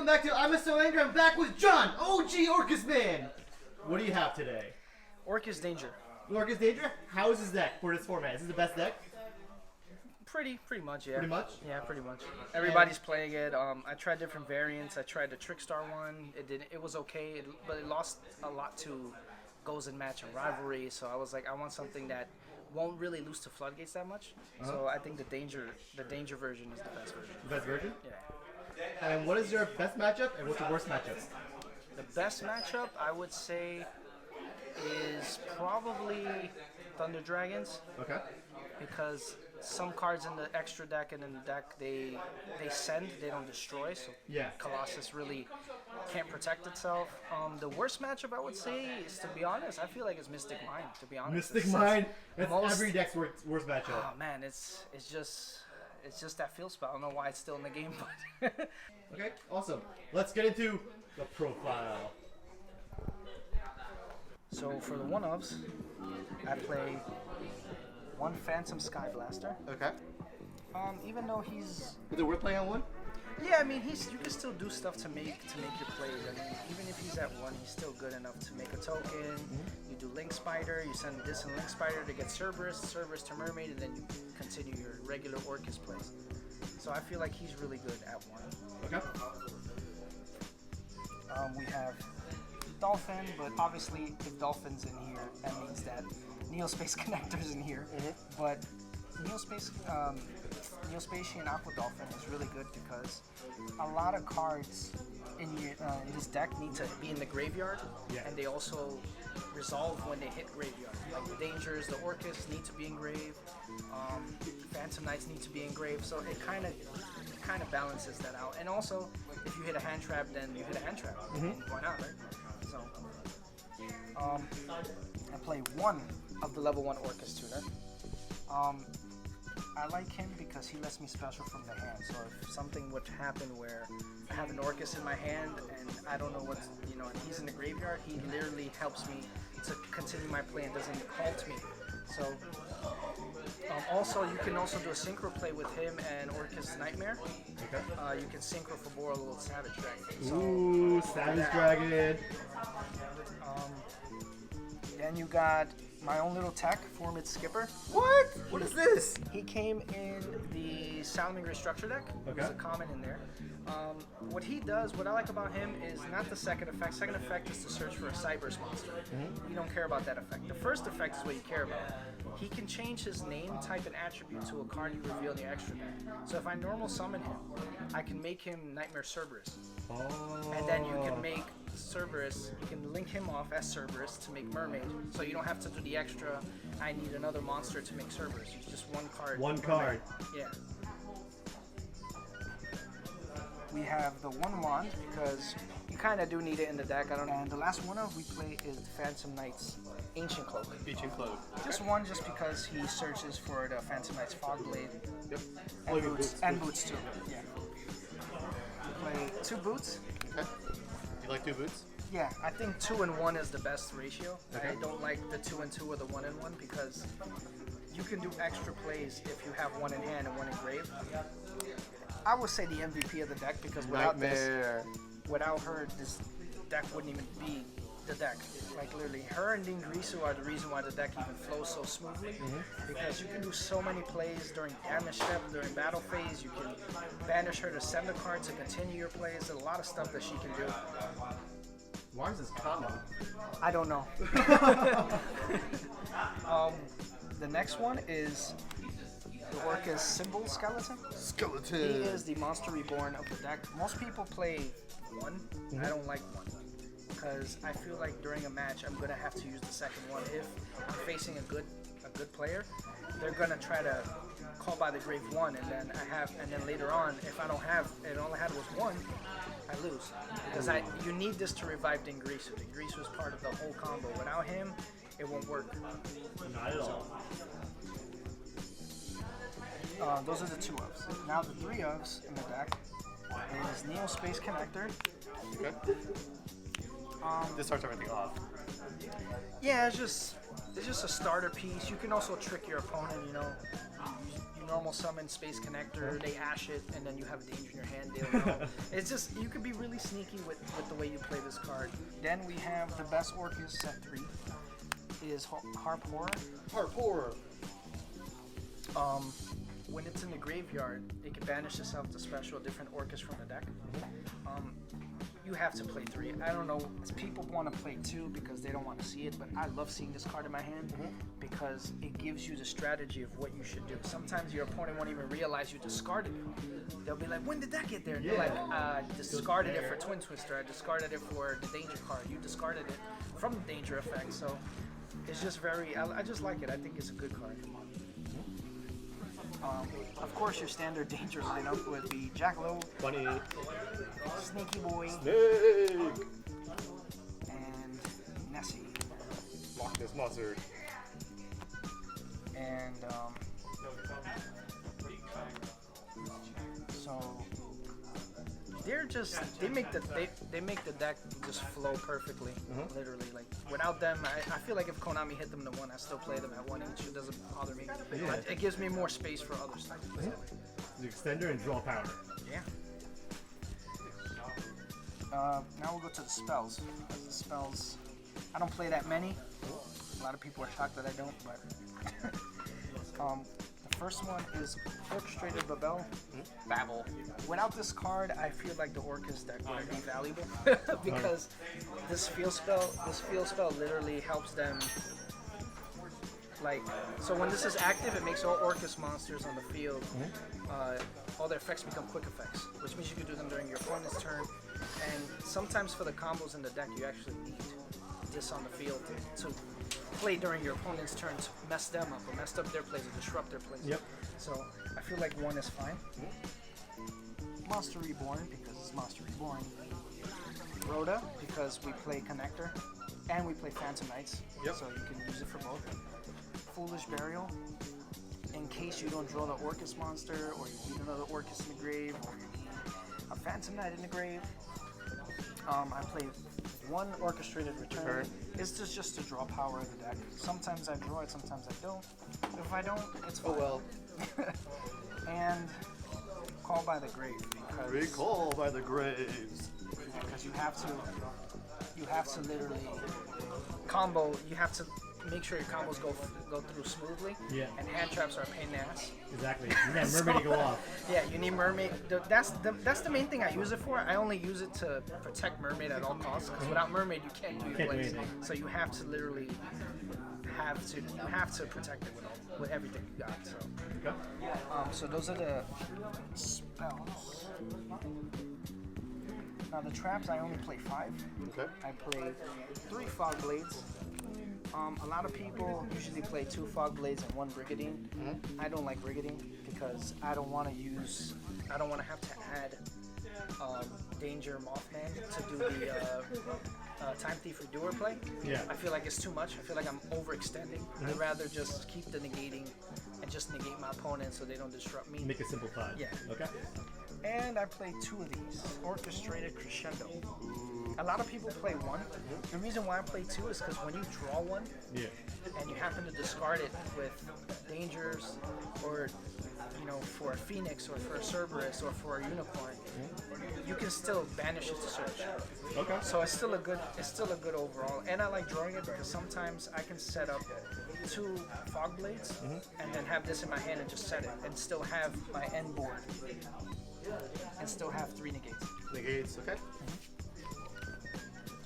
back to I'm Mr. Anger. I'm back with John, OG Orcust Man. What do you have today? Orcust Danger. Orcust Danger? How is his deck for this format? Is this the best deck? Pretty much, yeah. Pretty much? Yeah, pretty much. Everybody's playing it. I tried different variants. I tried the Trickstar one. It was okay, but it lost a lot to goals in match and rivalry. So I was like, I want something that won't really lose to floodgates that much. So I think the danger version is the best version. The best version? Yeah. And what is your best matchup and what's your worst matchup? The best matchup, I would say, is probably Thunder Dragons. Okay. Because some cards in the extra deck and in the deck, they send, they don't destroy. So Yeah. Colossus really can't protect itself. The worst matchup, I would say, is, to be honest, I feel like it's Mystic Mind, to be honest. Mystic Mind? That's every deck's worst matchup. Oh, man, it's just that feel spell. I don't know why it's still in the game, but... Okay, awesome. Let's get into the profile. So for the one-ofs, I play one Phantom Sky Blaster. Okay. Even though he's... Is it worth playing on one? Yeah, I mean, you can still do stuff to make your plays. I mean, even if he's at one, he's still good enough to make a token. You do Link Spider, you send this and Link Spider to get Cerberus to Mermaid, and then you continue your regular Orcust plays. So I feel like he's really good at one. Okay. We have Dolphin, but obviously if Dolphin's in here, that means that Neospace Connector's in here. But Neospatian Aqua Dolphin is really good because a lot of cards in this deck need to be in the graveyard, and they also resolve when they hit graveyard. Like the Dangers, the Orcust need to be engraved, Phantom Knights need to be engraved, so it kind of balances that out. And also, if you hit a hand trap, then you hit a hand trap. Why not, right? So, I play one of the level 1 Orcust tuner. I like him because he lets me special from the hand. So if something would happen where I have an Orcust in my hand and I don't know what, and he's in the graveyard, he literally helps me to continue my play and doesn't halt me. So also, you can also do a synchro play with him and Orcust Nightmare. Okay. You can synchro for Boral Little Savage Dragon. So, ooh, Savage Dragon. Then you got my own little tech, Formid Skipper. What? What is this? He came in the Sounding Restructure deck. Okay. There's a common in there. What he does, what I like about him is not the second effect. Second effect is to search for a Cyberse monster. You don't care about that effect. The first effect is what you care about. He can change his name, type, and attribute to a card you reveal in the extra deck. So if I normal summon him, I can make him Nightmare Cerberus. And then you can make Cerberus, you can link him off as Cerberus to make Mermaid. So you don't have to do the extra, I need another monster to make Cerberus. It's just one card. One card. Yeah. We have the one wand because you kind of do need it in the deck. I don't know. And the last one we play is Phantom Knight's Ancient Cloak. Ancient Cloak. Just one, just because he searches for the Phantom Knight's Fog Blade. Yep. And boots too. Yeah. We play 2 boots. Okay. You like 2 boots? Yeah, I think 2 and 1 is the best ratio. Okay. I don't like the 2 and 2 or the 1 and 1 because you can do extra plays if you have 1 in hand and 1 engraved. I would say the MVP of the deck because without her, this deck wouldn't even be the deck. Like literally, her and Dingrisu are the reason why the deck even flows so smoothly. Because you can do so many plays during damage step, during battle phase. You can banish her to send a card to continue your plays. There's a lot of stuff that she can do. Why is this common? I don't know. The next one is the Orcust Symbol Skeleton. Skeleton. He is the Monster Reborn of the deck. Most people play 1. I don't like 1 because I feel like during a match I'm gonna have to use the second one. If I'm facing a good player, they're gonna try to call by the grave 1, and then later on, if I don't have, and all I had was 1, I lose because you need this to revive Dingrisu. Dingrisu is part of the whole combo. Without him, it won't work. Not at all. Those are the 2 ofs. Now the 3 ofs in the deck is Neospace Connector. Okay. This starts everything off. Yeah, it's it's just a starter piece. You can also trick your opponent, you know. You normal summon Space Connector, they ash it, and then you have Danger in your hand, they don't know. It's just, you can be really sneaky with the way you play this card. Then we have the best Orcust set 3, is Harp Horror. Harp Horror. When it's in the graveyard, it can banish itself to special different Orcust from the deck. You have to play 3. I don't know, people want to play 2 because they don't want to see it, but I love seeing this card in my hand because it gives you the strategy of what you should do. Sometimes your opponent won't even realize you discarded it. They'll be like, when did that get there? And you're like, I discarded it for Twin Twister, I discarded it for the Danger card, you discarded it from the Danger effect, so it's just very, I just like it. I think it's a good card. Of course, your standard Danger lineup would be Jackalope, Bunny, Sneaky Boy, Snake, and Nessie. Loch Ness Monster. And so they're just they make the deck just flow perfectly. Literally, like without them, I feel like if Konami hit them to 1, I still play them at 1 each. It doesn't bother me. But it gives me more space for other stuff. The extender and draw power. Yeah. Now we'll go to the spells. The spells, I don't play that many. A lot of people are shocked that I don't, but the first one is Orchestrated Babel. Without this card, I feel like the Orcust deck wouldn't be valuable because this field spell literally helps them. Like, so when this is active, it makes all Orcust monsters on the field, all their effects become quick effects, which means you can do them during your opponent's turn. And sometimes for the combos in the deck, you actually need this on the field to play during your opponent's turn to mess them up or mess up their plays or disrupt their plays. Yep. So I feel like 1 is fine. Monster Reborn, because it's Monster Reborn. Rhoda, because we play Connector and we play Phantom Knights, so you can use it for both. Foolish Burial, in case you don't draw the Orcust monster, or you need another Orcust in the grave, or you need a Phantom Knight in the grave. I play 1 Orchestrated Return. It's just to draw power of the deck. Sometimes I draw it, sometimes I don't. If I don't, it's fine. Oh well. And Call by the Grave, because Recall by the Graves. because you have to literally combo. You have to make sure your combos go through smoothly. Yeah. And hand traps are a pain in the ass. Exactly. You got Mermaid to go off. Yeah, you need Mermaid. That's the main thing I use it for. I only use it to protect Mermaid at all costs, because without Mermaid you can't do your plays. So you have to literally have to protect it with everything you got. So. Okay. So those are the spells. Now the traps, I only play 5. Okay. I play 3 Fog Blades. A lot of people usually play 2 Fog Blades and 1 Brigadine. I don't like Brigadine because I don't want to have to add Danger Mothman to do the Time Thief Redoer play. Yeah. I feel like it's too much. I feel like I'm overextending. I'd rather just keep the negating and just negate my opponent so they don't disrupt me. Make it simplified. Yeah. Okay. And I play 2 of these, Orchestrated Crescendo. A lot of people play 1. The reason why I play 2 is because when you draw 1, and you happen to discard it with dangers, or for a Phoenix, or for a Cerberus, or for a Unicorn, you can still banish it to search. Okay. So it's still a good overall. And I like drawing it because sometimes I can set up 2 Fog Blades and then have this in my hand and just set it and still have my end board. And still have 3 negates. Negates, okay.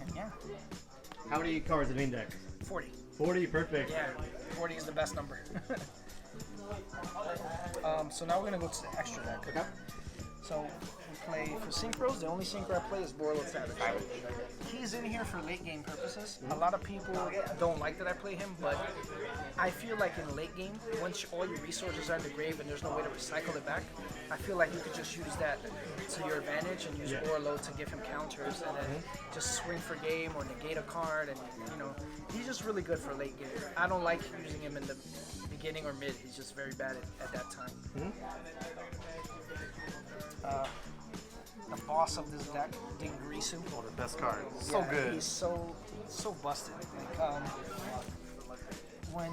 And yeah. How many cards in the main deck? 40. 40, perfect. Yeah, 40 is the best number. So now we're going to go to the extra deck. Okay. So we play for synchros. The only synchro I play is Borlo Savage. He's in here for late game purposes. A lot of people don't like that I play him, but I feel like in late game, once all your resources are in the grave and there's no way to recycle it back, I feel like you could just use that to your advantage and use Borlo to give him counters and then just swing for game or negate a card, and he's just really good for late game. I don't like using him in the beginning or mid. He's just very bad at that time. The boss of this deck, Dingrisu. Oh, the best card. So good. He's so busted. Like, when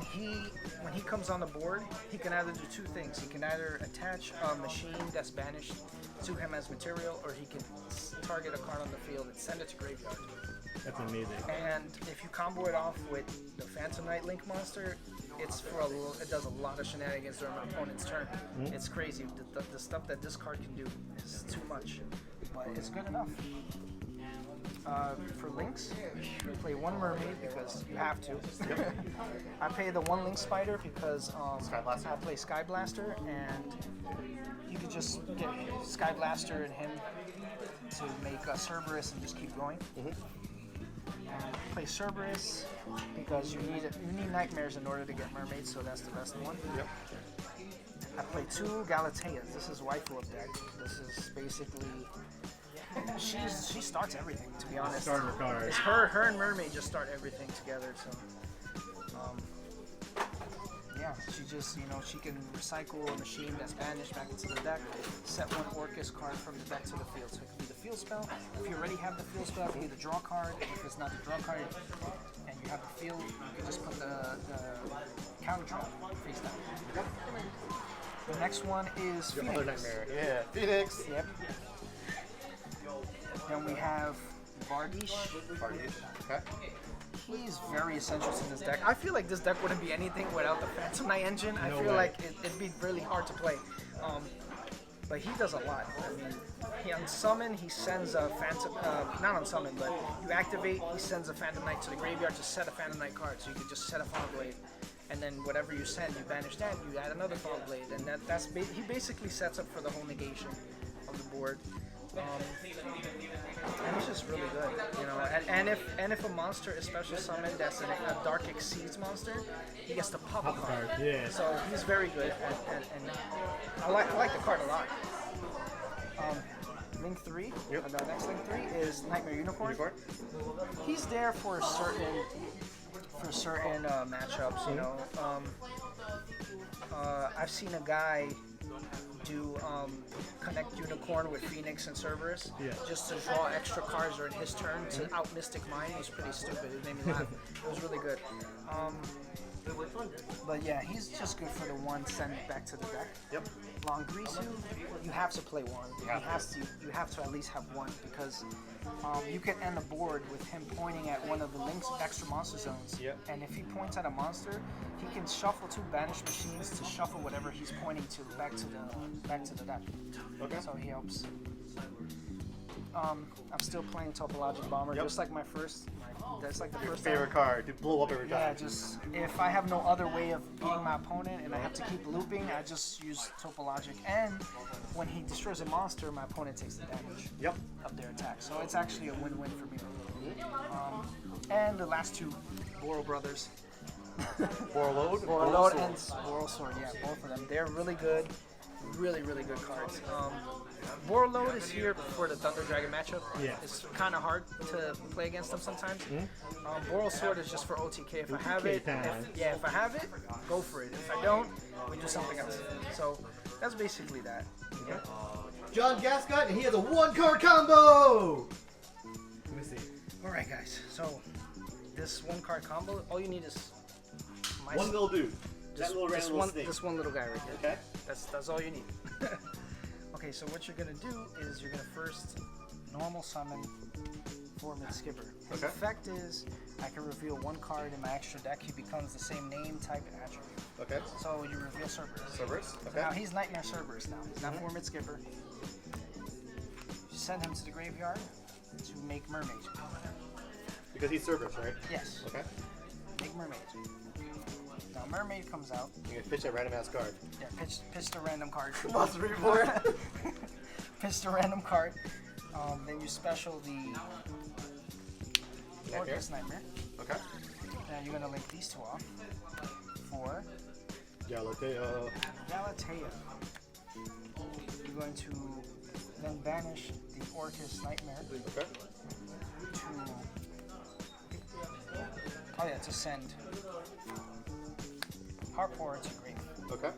he comes on the board, he can either do two things. He can either attach a machine that's banished to him as material, or he can target a card on the field and send it to graveyard. That's amazing. And if you combo it off with the Phantom Knight Link monster, it does a lot of shenanigans during an opponent's turn. It's crazy. The stuff that this card can do is too much, but it's good enough. For links, you play one mermaid because you have to. I play the one link spider because I play Sky Blaster, and you could just get Sky Blaster and him to make Cerberus and just keep going. And play Cerberus because you need nightmares in order to get mermaids, so that's the best one. I play 2 Galatea. This is waifu of deck. This is basically she starts everything, to be honest. Starter card. It's her and mermaid just start everything together. So yeah, she just she can recycle a machine that's banished back into the deck, set one Orcust card from the deck to the field. So it could be the field spell. If you already have the field spell, it could be the draw card. If it's not the draw card and you have the field, you can just put the counter drop face down. The next one is Phoenix. Another nightmare. Yeah, Phoenix. Yep. Then we have Vardish. Okay. He's very essential to this deck. I feel like this deck wouldn't be anything without the Phantom Knight engine. I feel like it'd be really hard to play. But he does a lot. I mean, on summon, he sends a Phantom, not on summon, but you activate, he sends a Phantom Knight to the graveyard to set a Phantom Knight card. So you can just set a Fawn Blade. And then whatever you send, you banish that, you add another Fawn Blade. And he basically sets up for the whole negation of the board. And it's just really good, And if a monster is special summoned that's a Dark Exceeds monster, he gets to pop a card. Yeah. So he's very good, and I like the card a lot. Link 3, the next Link 3 is Nightmare Unicorn. He's there for certain matchups, I've seen a guy do connect Unicorn with Phoenix and Cerberus just to draw extra cards during his turn to out Mystic Mine. It was pretty stupid. It made me laugh. It was really good. But yeah, he's just good for the one send back to the deck. Longrisu, you have to play one. You have to at least have one because you can end the board with him pointing at one of the Link's extra monster zones. And if he points at a monster, he can shuffle 2 banished machines to shuffle whatever he's pointing to back to the deck. So he helps. I'm still playing Topologic Bomber, just like that's like the first favorite card to blow up every time. Yeah, just if I have no other way of beating my opponent and I have to keep looping, I just use Topologic. And when he destroys a monster, my opponent takes the damage of their attack. So it's actually a win-win for me. And the last 2, Boro Brothers. Borload and Boral Sword, yeah, both of them. They're really good. Really, really good cards. Borload is here for the Thunder Dragon matchup. It's kind of hard to play against them sometimes. Boral Sword is just for OTK. If I have it, if I have it, go for it. If I don't, we do something else. So that's basically that. John Gascott, and he has a 1-card combo. Let me see. All right, guys. So this 1-card combo, all you need is one little dude. That little random little snake. This one little guy right here. Okay. That's all you need. Okay, so what you're gonna do is you're gonna first normal summon Four-Mid Skipper. His effect is I can reveal 1 card in my extra deck. He becomes the same name, type, and attribute. Okay. So you reveal Cerberus. Cerberus. Okay. So now he's Nightmare Cerberus now. He's not Four-Mid Skipper. You send him to the graveyard to make Mermaid. Because he's Cerberus, right? Yes. Okay. Make Mermaid. Now Mermaid comes out. You can pitch that random ass card. Yeah, pitch the random card. Monster report. Pitch the random card. Then you special the Orcust Nightmare. Okay. Now you're gonna link these 2 off for Galatea. You're going to then banish the Orcust Nightmare Okay. to send Harpour to grave. Okay.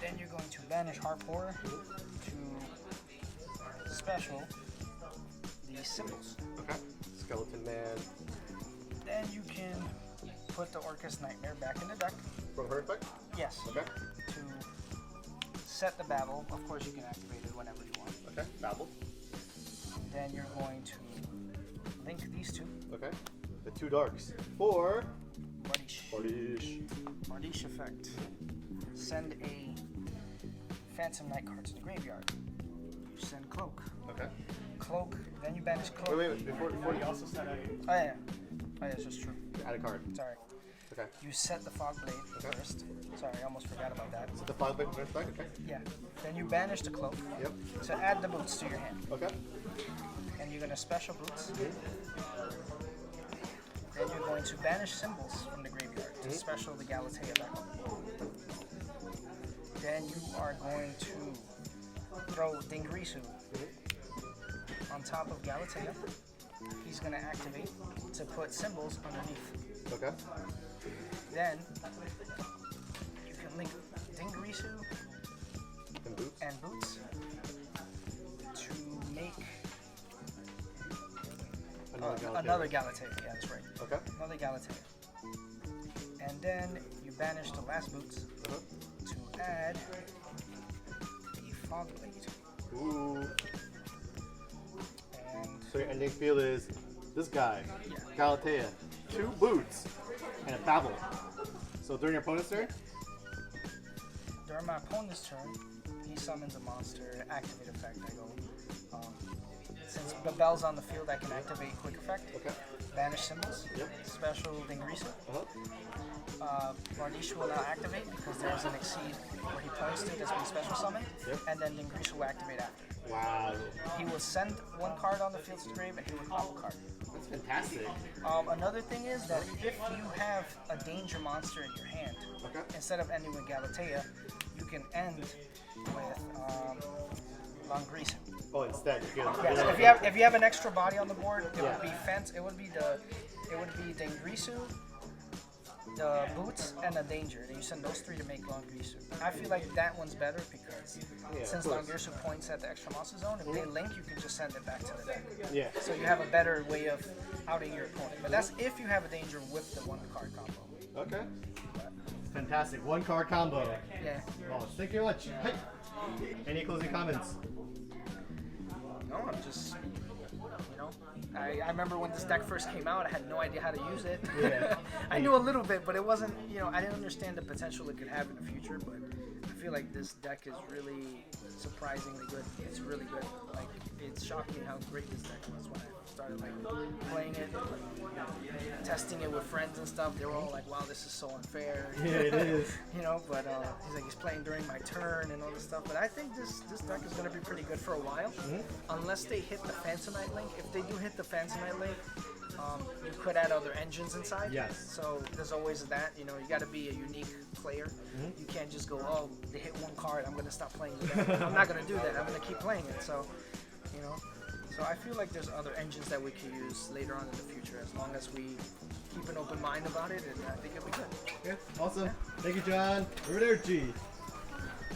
Then you're going to banish Harpour to special the symbols. Okay. Skeleton Man. Then you can put the Orcust Nightmare back in the deck. From her effect? Yes. Okay. To set the Babel. Of course, you can activate it whenever you want. Okay. Babble. Then you're going to link these two. Okay. The 2 darks. For Bardiche. Bardiche effect. Send a Phantom Knight card to the graveyard. You send Cloak. Okay. Cloak, then you banish Cloak. Wait. Before you also set a... Oh yeah. Oh yeah, it's just true. add a card. Sorry. Okay. You set the Fog Blade first. Sorry, I almost forgot about that. So the 5 blade first back, okay? Yeah. Then you banish the Cloak. Yep. So add the boots to your hand. Okay. And you're gonna special boots. Then you're going to banish symbols from the graveyard to special the Galatea back. Then you are going to throw Dingrisu on top of Galatea. He's going to activate to put symbols underneath. Okay. Then you can link Dingrisu and Boots to make another Galatea. Yeah, that's right. Okay. Another Galatea. And then you banish the last Boots to add the Fog Blade. Ooh. And So your ending field is this guy, yeah. Galatea, 2 boots, and a Babel. So during your opponent's turn? During my opponent's turn, he summons a monster, activate effect. I go, since the bell's on the field, I can activate quick effect. Okay. Banish symbols. Yep. Special Dingrisu. Bardiche will now activate because there's an exceed where he points to that's been special summoned. Yep. And then Dingrisu will activate after. Wow. He will send 1 card on the field to the grave and he will drop a card. That's fantastic. Another thing is that if you have a danger monster in your hand, instead of ending with Galatea, you can end with Langrisu. Oh, instead. Yes, if you have an extra body on the board, it would be Dingrisu, the Boots, and the Danger. And you send those 3 to make Langrisu. I feel like that one's better because since Langrisu points at the extra monster zone, if they link, you can just send it back to the deck. Yeah. So you have a better way of outing your opponent. But that's if you have a Danger with the 1 card combo. Okay. Fantastic. 1 card combo. Yeah. Oh, thank you very much. Hey. Any closing comments? No, I'm just, I remember when this deck first came out, I had no idea how to use it. Yeah. I knew a little bit, but it wasn't, I didn't understand the potential it could have in the future, but I feel like this deck is really surprisingly good. It's really good. Like, it shocked me how great this deck was when I started, playing it, testing it with friends and stuff. They were all like, wow, this is so unfair. Yeah, it is. But he's playing during my turn and all this stuff. But I think this deck is going to be pretty good for a while, unless they hit the Phantom Knight link. If they do hit the Phantom Knight link, you could add other engines inside. Yes. So there's always that. You got to be a unique player. You can't just go, oh, they hit 1 card, I'm going to stop playing the deck. I'm not going to do that. I'm going to keep playing it. So, So I feel like there's other engines that we can use later on in the future as long as we keep an open mind about it, and I think it'll be good. Okay, awesome. Thank you, John. Arrivederci.